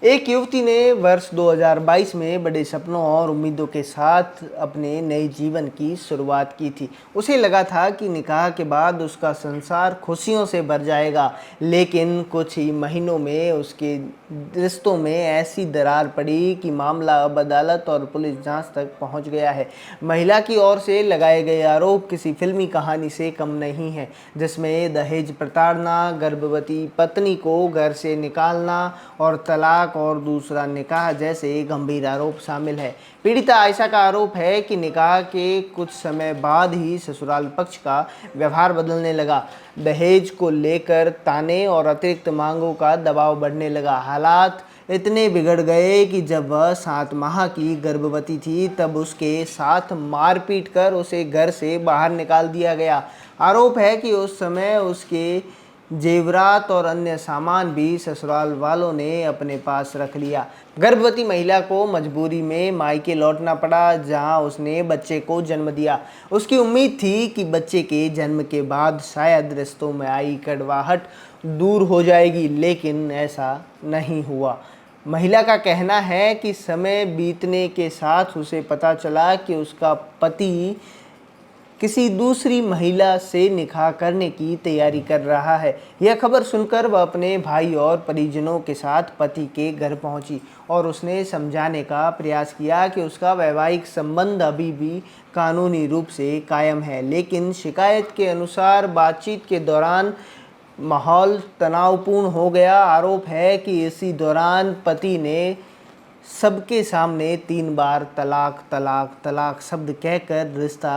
एक युवती ने वर्ष 2022 में बड़े सपनों और उम्मीदों के साथ अपने नए जीवन की शुरुआत की थी। उसे लगा था कि निकाह के बाद उसका संसार खुशियों से भर जाएगा, लेकिन कुछ ही महीनों में उसके रिश्तों में ऐसी दरार पड़ी कि मामला अब अदालत और पुलिस जांच तक पहुंच गया है। महिला की ओर से लगाए गए आरोप किसी फिल्मी कहानी से कम नहीं है, जिसमें दहेज प्रताड़ना, गर्भवती पत्नी को घर से निकालना और तलाक और दूसरा निकाह जैसे गंभीर आरोप शामिल है। पीड़िता आयशा का आरोप है कि निकाह के कुछ समय बाद ही ससुराल पक्ष का व्यवहार बदलने लगा। दहेज को लेकर ताने और अतिरिक्त मांगों का दबाव बढ़ने लगा। हालात इतने बिगड़ गए कि जब वह 7 माह की गर्भवती थी, तब उसके साथ मारपीट कर उसे घर से बाहर निकाल दिया गया। आरोप है कि उस समय उसके जेवरात और अन्य सामान भी ससुराल वालों ने अपने पास रख लिया। गर्भवती महिला को मजबूरी में मायके लौटना पड़ा, जहां उसने बच्चे को जन्म दिया। उसकी उम्मीद थी कि बच्चे के जन्म के बाद शायद रिश्तों में आई कड़वाहट दूर हो जाएगी, लेकिन ऐसा नहीं हुआ। महिला का कहना है कि समय बीतने के साथ उसे पता चला कि उसका पति किसी दूसरी महिला से निकाह करने की तैयारी कर रहा है। यह खबर सुनकर वह अपने भाई और परिजनों के साथ पति के घर पहुंची और उसने समझाने का प्रयास किया कि उसका वैवाहिक संबंध अभी भी कानूनी रूप से कायम है। लेकिन शिकायत के अनुसार बातचीत के दौरान माहौल तनावपूर्ण हो गया। आरोप है कि इसी दौरान पति ने सबके सामने 3 बार तलाक तलाक तलाक शब्द कहकर रिश्ता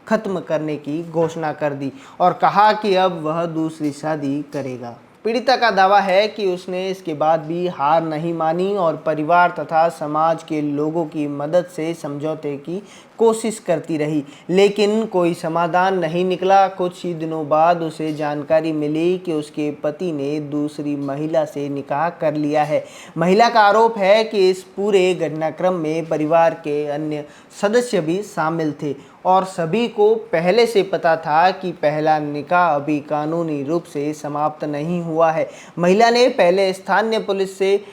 खत्म करने की घोषणा कर दी और कहा कि अब वह दूसरी शादी करेगा। पीड़िता का दावा है कि उसने इसके बाद भी हार नहीं मानी और परिवार तथा समाज के लोगों की मदद से समझौते की कोशिश करती रही, लेकिन कोई समाधान नहीं निकला। कुछ ही दिनों बाद उसे जानकारी मिली कि उसके पति ने दूसरी महिला से निकाह कर लिया है। महिला का आरोप है कि इस पूरे घटनाक्रम में परिवार के अन्य सदस्य भी शामिल थे और सभी को पहले से पता था कि पहला निकाह अभी कानूनी रूप से समाप्त नहीं हुआ है। महिला ने पहले स्थानीय पुलिस से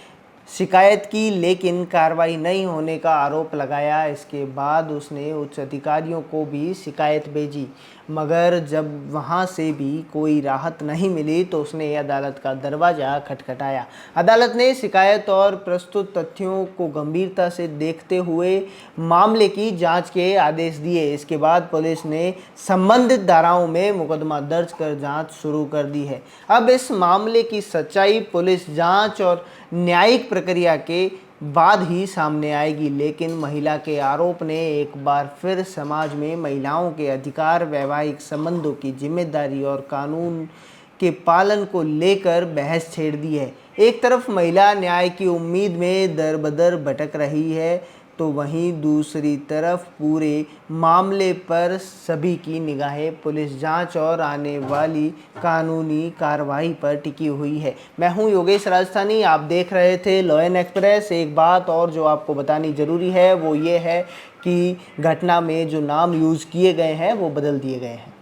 शिकायत की, लेकिन कार्रवाई नहीं होने का आरोप लगाया। इसके बाद उसने उच्च अधिकारियों को भी शिकायत भेजी, मगर जब वहां से भी कोई राहत नहीं मिली तो उसने अदालत का दरवाज़ा खटखटाया। अदालत ने शिकायत और प्रस्तुत तथ्यों को गंभीरता से देखते हुए मामले की जांच के आदेश दिए। इसके बाद पुलिस ने संबंधित धाराओं में मुकदमा दर्ज कर जांच शुरू कर दी है। अब इस मामले की सच्चाई पुलिस जांच और न्यायिक प्रक्रिया के बाद ही सामने आएगी, लेकिन महिला के आरोप ने एक बार फिर समाज में महिलाओं के अधिकार, वैवाहिक संबंधों की जिम्मेदारी और कानून के पालन को लेकर बहस छेड़ दी है। एक तरफ महिला न्याय की उम्मीद में दर बदर भटक रही है, तो वहीं दूसरी तरफ पूरे मामले पर सभी की निगाहें पुलिस जांच और आने वाली कानूनी कार्रवाई पर टिकी हुई है। मैं हूं योगेश राजस्थानी, आप देख रहे थे लॉ एंड एक्सप्रेस। एक बात और जो आपको बतानी ज़रूरी है वो ये है कि घटना में जो नाम यूज़ किए गए हैं वो बदल दिए गए हैं।